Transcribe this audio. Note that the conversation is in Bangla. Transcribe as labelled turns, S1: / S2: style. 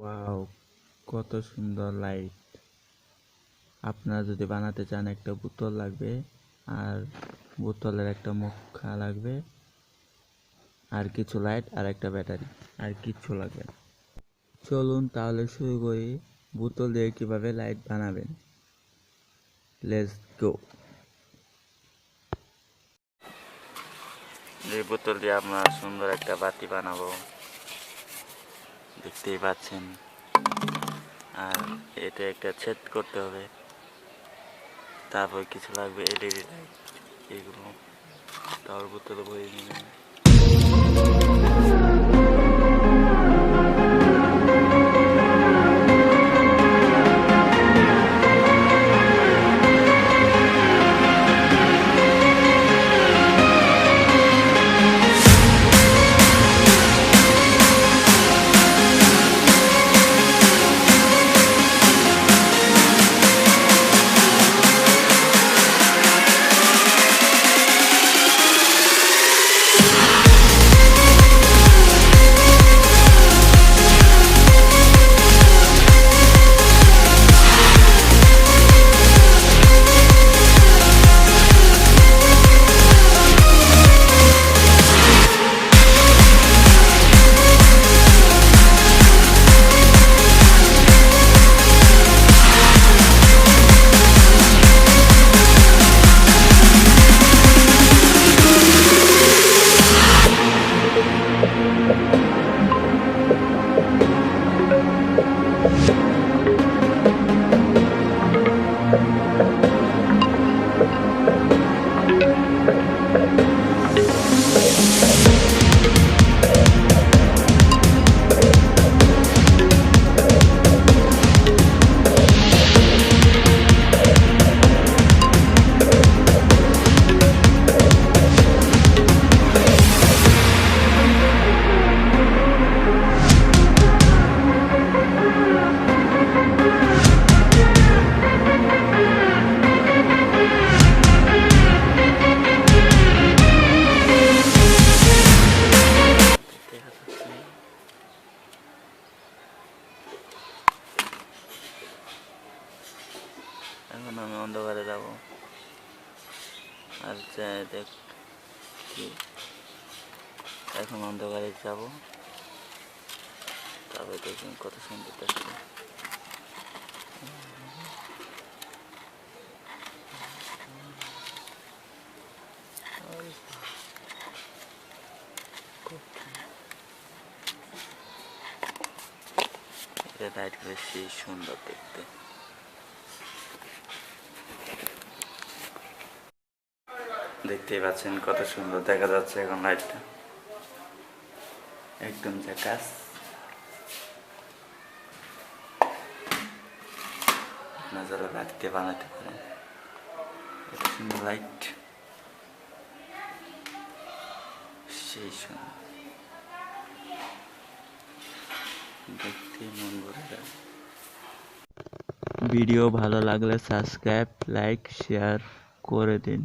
S1: ওয়াও, কত সুন্দর লাইট! আপনারা যদি বানাতে চান, একটা বোতল লাগবে, আর বোতলের একটা মুখা লাগবে, আর কিছু লাইট আর একটা ব্যাটারি, আর কিচ্ছু লাগবে না। চলুন তাহলে শুরু করি বোতল দিয়ে কিভাবে লাইট বানাবেন। Let's go. এই বোতল দিয়ে আমরা সুন্দর একটা বাতি বানাবো, দেখতেই পাচ্ছেন। আর এটা একটা ছেদ করতে হবে, তারপর কিছু লাগবে এলইডি লাইট, এগুলো তার বোতলে ভরে নেবেন। এখন আমি অন্ধকারে যাব, আর দেখ কি এখন অন্ধকারে যাব, তারপরে দেখুন কত সুন্দর দেখতে। এটা লাইট বেশি সুন্দর দেখতে। দেখতেই পাচ্ছেন কত সুন্দর দেখা যাচ্ছে এখন লাইটটা, একদম ঝাকাস। আপনারা যারা বাড়িতে বানাতে পারেন এত সুন্দর লাইট, সেই সুন্দর দেখতে মন ভরে যায়। ভিডিও ভালো লাগলে সাবস্ক্রাইব, লাইক, শেয়ার করে দিন।